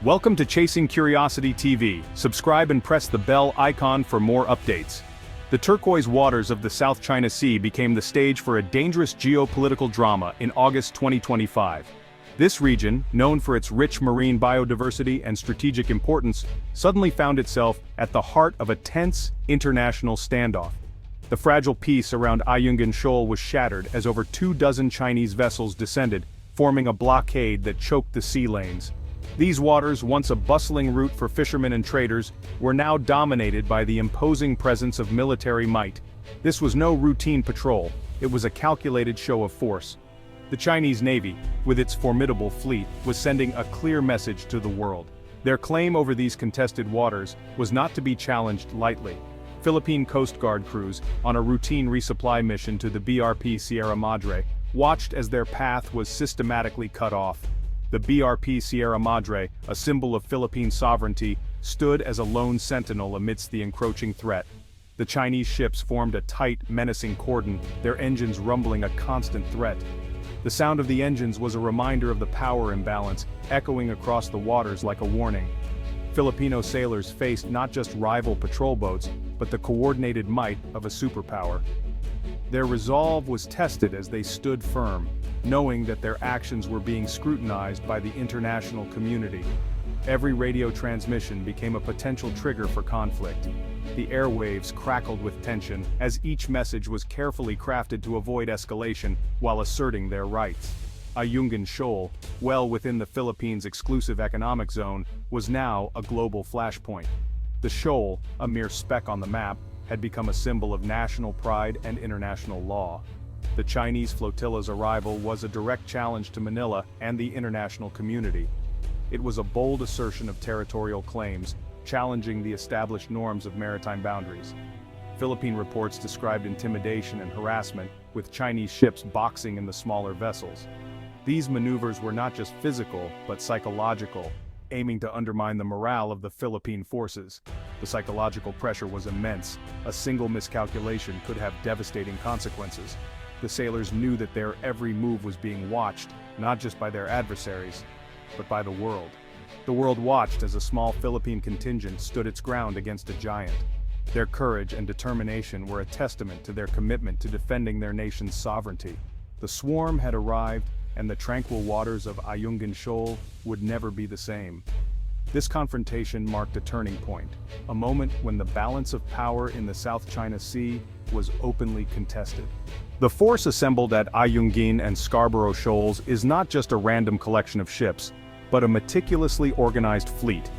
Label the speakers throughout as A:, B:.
A: Welcome to Chasing Curiosity TV. Subscribe and press the bell icon for more updates. The turquoise waters of the South China Sea became the stage for a dangerous geopolitical drama in August 2025. This region, known for its rich marine biodiversity and strategic importance, suddenly found itself at the heart of a tense, international standoff. The fragile peace around Ayungin Shoal was shattered as over 24 Chinese vessels descended, forming a blockade that choked the sea lanes. These waters, once a bustling route for fishermen and traders, were now dominated by the imposing presence of military might. This was no routine patrol, it was a calculated show of force. The Chinese Navy, with its formidable fleet, was sending a clear message to the world. Their claim over these contested waters was not to be challenged lightly. Philippine Coast Guard crews, on a routine resupply mission to the BRP Sierra Madre, watched as their path was systematically cut off. The BRP Sierra Madre, a symbol of Philippine sovereignty, stood as a lone sentinel amidst the encroaching threat. The Chinese ships formed a tight, menacing cordon, their engines rumbling a constant threat. The sound of the engines was a reminder of the power imbalance, echoing across the waters like a warning. Filipino sailors faced not just rival patrol boats, but the coordinated might of a superpower. Their resolve was tested as they stood firm, knowing that their actions were being scrutinized by the international community. Every radio transmission became a potential trigger for conflict. The airwaves crackled with tension, as each message was carefully crafted to avoid escalation while asserting their rights. Ayungin Shoal, well within the Philippines' exclusive economic zone, was now a global flashpoint. The shoal, a mere speck on the map, had become a symbol of national pride and international law. The Chinese flotilla's arrival was a direct challenge to Manila and the international community. It was a bold assertion of territorial claims, challenging the established norms of maritime boundaries. Philippine reports described intimidation and harassment, with Chinese ships boxing in the smaller vessels. These maneuvers were not just physical, but psychological, aiming to undermine the morale of the Philippine forces. The psychological pressure was immense. A single miscalculation could have devastating consequences. The sailors knew that their every move was being watched, not just by their adversaries, but by the world. The world watched as a small Philippine contingent stood its ground against a giant. Their courage and determination were a testament to their commitment to defending their nation's sovereignty. The swarm had arrived, and the tranquil waters of Ayungin Shoal would never be the same. This confrontation marked a turning point, a moment when the balance of power in the South China Sea was openly contested. The force assembled at Ayungin and Scarborough Shoals is not just a random collection of ships, but a meticulously organized fleet,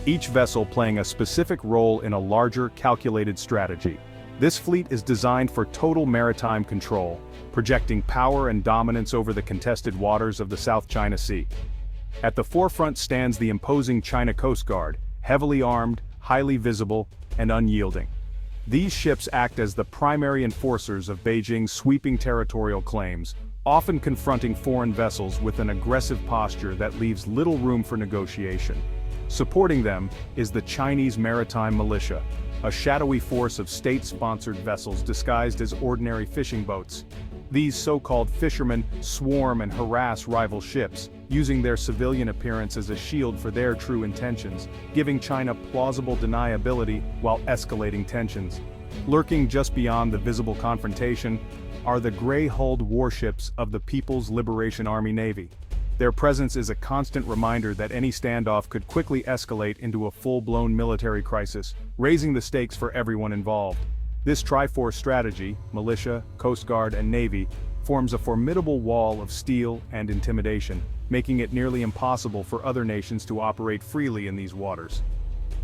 A: each vessel playing a specific role in a larger, calculated strategy. This fleet is designed for total maritime control, projecting power and dominance over the contested waters of the South China Sea. At the forefront stands the imposing China Coast Guard, heavily armed, highly visible, and unyielding. These ships act as the primary enforcers of Beijing's sweeping territorial claims, often confronting foreign vessels with an aggressive posture that leaves little room for negotiation. Supporting them is the Chinese maritime militia, a shadowy force of state-sponsored vessels disguised as ordinary fishing boats. These so-called fishermen swarm and harass rival ships, using their civilian appearance as a shield for their true intentions, giving China plausible deniability while escalating tensions. Lurking just beyond the visible confrontation are the gray-hulled warships of the People's Liberation Army Navy. Their presence is a constant reminder that any standoff could quickly escalate into a full-blown military crisis, raising the stakes for everyone involved. This Triforce strategy, militia, Coast Guard, and Navy, forms a formidable wall of steel and intimidation, making it nearly impossible for other nations to operate freely in these waters.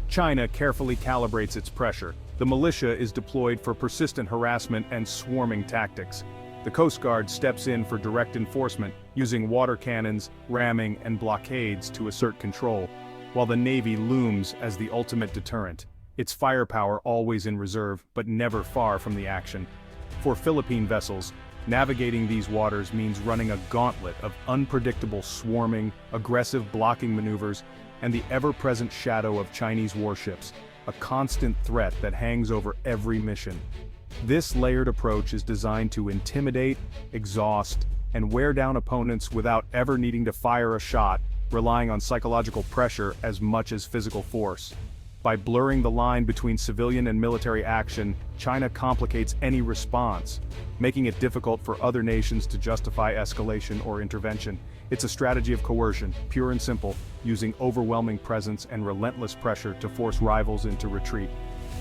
A: China carefully calibrates its pressure. The militia is deployed for persistent harassment and swarming tactics. The Coast Guard steps in for direct enforcement, using water cannons, ramming, and blockades to assert control, while the Navy looms as the ultimate deterrent, its firepower always in reserve but never far from the action. For Philippine vessels, navigating these waters means running a gauntlet of unpredictable swarming, aggressive blocking maneuvers, and the ever-present shadow of Chinese warships, a constant threat that hangs over every mission. This layered approach is designed to intimidate, exhaust, and wear down opponents without ever needing to fire a shot, relying on psychological pressure as much as physical force. By blurring the line between civilian and military action, China complicates any response, making it difficult for other nations to justify escalation or intervention. It's a strategy of coercion, pure and simple, using overwhelming presence and relentless pressure to force rivals into retreat.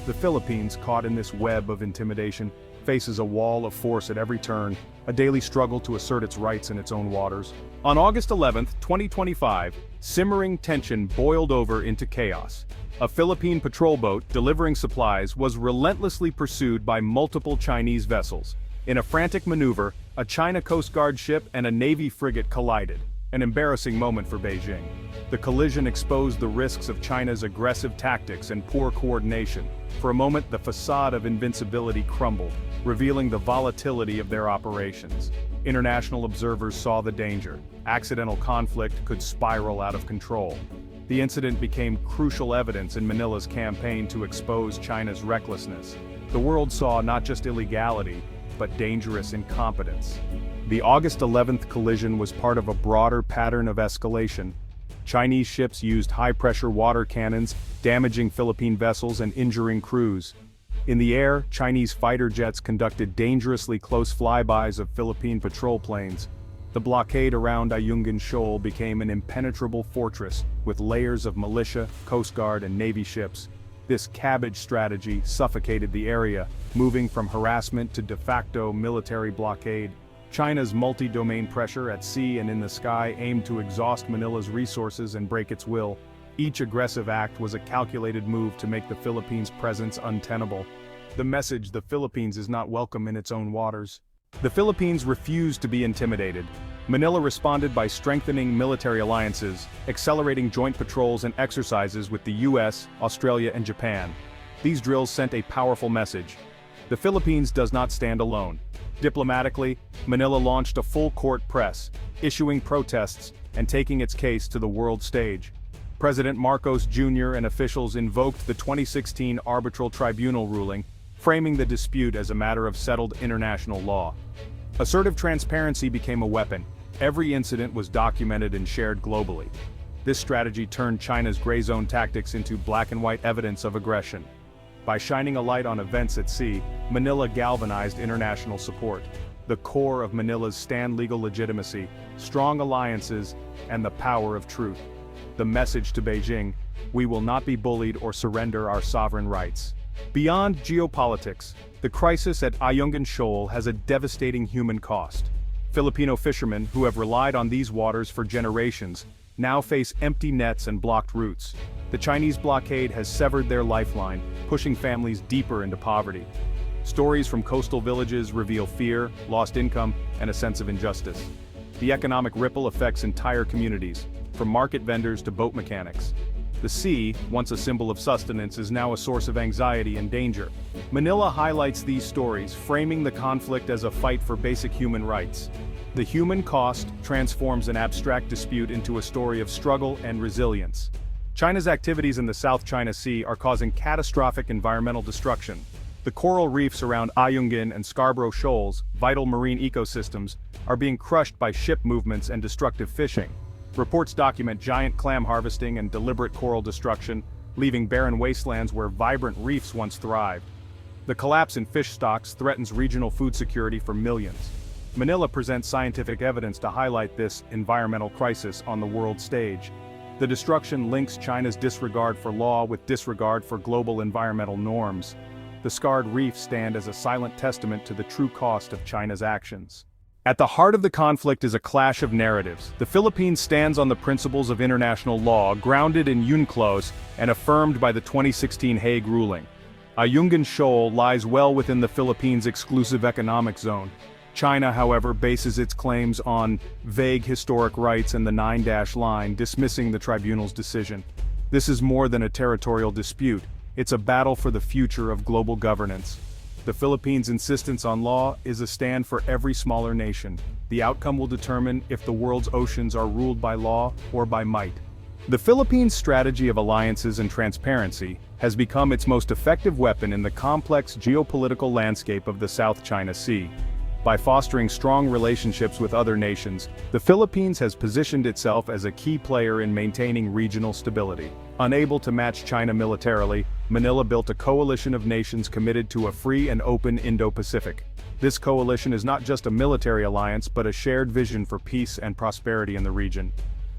A: The Philippines, caught in this web of intimidation, faces a wall of force at every turn, a daily struggle to assert its rights in its own waters. On August 11, 2025, simmering tension boiled over into chaos. A Philippine patrol boat delivering supplies was relentlessly pursued by multiple Chinese vessels. In a frantic maneuver, a China Coast Guard ship and a Navy frigate collided, an embarrassing moment for Beijing. The collision exposed the risks of China's aggressive tactics and poor coordination. For a moment, the facade of invincibility crumbled, revealing the volatility of their operations. International observers saw the danger. Accidental conflict could spiral out of control. The incident became crucial evidence in Manila's campaign to expose China's recklessness. The world saw not just illegality, but dangerous incompetence. The August 11th collision was part of a broader pattern of escalation. Chinese ships used high-pressure water cannons, damaging Philippine vessels and injuring crews. In the air, Chinese fighter jets conducted dangerously close flybys of Philippine patrol planes. The blockade around Ayungin Shoal became an impenetrable fortress, with layers of militia, Coast Guard and Navy ships. This cabbage strategy suffocated the area, moving from harassment to de facto military blockade. China's multi-domain pressure at sea and in the sky aimed to exhaust Manila's resources and break its will. Each aggressive act was a calculated move to make the Philippines' presence untenable. The message: the Philippines is not welcome in its own waters. The Philippines refused to be intimidated. Manila responded by strengthening military alliances, accelerating joint patrols and exercises with the US, Australia and Japan. These drills sent a powerful message. The Philippines does not stand alone. Diplomatically, Manila launched a full-court press, issuing protests and taking its case to the world stage. President Marcos Jr. and officials invoked the 2016 Arbitral Tribunal ruling, framing the dispute as a matter of settled international law. Assertive transparency became a weapon. Every incident was documented and shared globally. This strategy turned China's gray zone tactics into black and white evidence of aggression. By shining a light on events at sea, Manila galvanized international support. The core of Manila's stand: legal legitimacy, strong alliances, and the power of truth. The message to Beijing: we will not be bullied or surrender our sovereign rights. Beyond geopolitics, the crisis at Ayungin Shoal has a devastating human cost. Filipino fishermen, who have relied on these waters for generations, now face empty nets and blocked routes. The Chinese blockade has severed their lifeline, pushing families deeper into poverty. Stories from coastal villages reveal fear, lost income, and a sense of injustice. The economic ripple affects entire communities, from market vendors to boat mechanics. The sea, once a symbol of sustenance, is now a source of anxiety and danger. Manila highlights these stories, framing the conflict as a fight for basic human rights. The human cost transforms an abstract dispute into a story of struggle and resilience. China's activities in the South China Sea are causing catastrophic environmental destruction. The coral reefs around Ayungin and Scarborough Shoals, vital marine ecosystems, are being crushed by ship movements and destructive fishing. Reports document giant clam harvesting and deliberate coral destruction, leaving barren wastelands where vibrant reefs once thrived. The collapse in fish stocks threatens regional food security for millions. Manila presents scientific evidence to highlight this environmental crisis on the world stage. The destruction links China's disregard for law with disregard for global environmental norms. The scarred reefs stand as a silent testament to the true cost of China's actions. At the heart of the conflict is a clash of narratives. The Philippines stands on the principles of international law, grounded in UNCLOS and affirmed by the 2016 Hague ruling. Ayungin Shoal lies well within the Philippines' exclusive economic zone. China, however, bases its claims on vague historic rights and the 9-dash line, dismissing the tribunal's decision. This is more than a territorial dispute. It's a battle for the future of global governance. The Philippines' insistence on law is a stand for every smaller nation. The outcome will determine if the world's oceans are ruled by law or by might. The Philippines' strategy of alliances and transparency has become its most effective weapon in the complex geopolitical landscape of the South China Sea. By fostering strong relationships with other nations, the Philippines has positioned itself as a key player in maintaining regional stability. Unable to match China militarily, Manila built a coalition of nations committed to a free and open Indo-Pacific. This coalition is not just a military alliance but a shared vision for peace and prosperity in the region.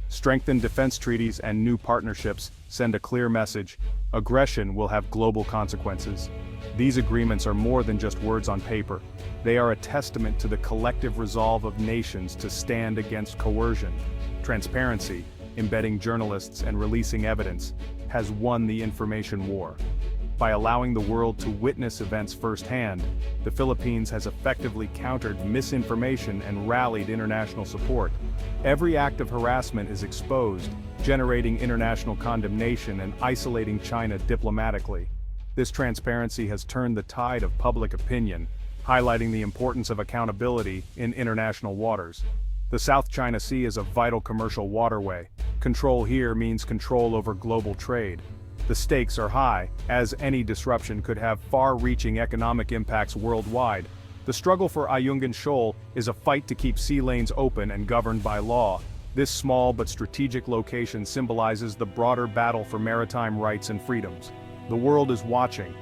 A: Strengthened defense treaties and new partnerships send a clear message: aggression will have global consequences. These agreements are more than just words on paper. They are a testament to the collective resolve of nations to stand against coercion. Transparency, embedding journalists and releasing evidence, has won the information war. By allowing the world to witness events firsthand, the Philippines has effectively countered misinformation and rallied international support. Every act of harassment is exposed, generating international condemnation and isolating China diplomatically. This transparency has turned the tide of public opinion, highlighting the importance of accountability in international waters. The South China Sea is a vital commercial waterway. Control here means control over global trade. The stakes are high, as any disruption could have far-reaching economic impacts worldwide. The struggle for Ayungin Shoal is a fight to keep sea lanes open and governed by law. This small but strategic location symbolizes the broader battle for maritime rights and freedoms. The world is watching.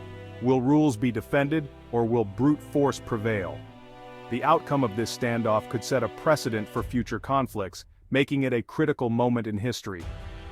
A: Will rules be defended, or will brute force prevail? The outcome of this standoff could set a precedent for future conflicts, making it a critical moment in history.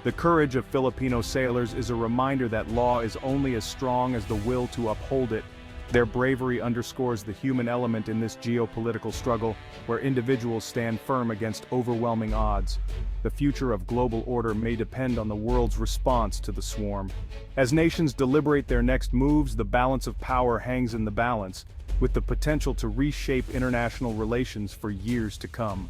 A: The courage of Filipino sailors is a reminder that law is only as strong as the will to uphold it. Their bravery underscores the human element in this geopolitical struggle, where individuals stand firm against overwhelming odds. The future of global order may depend on the world's response to the swarm. As nations deliberate their next moves, the balance of power hangs in the balance, with the potential to reshape international relations for years to come.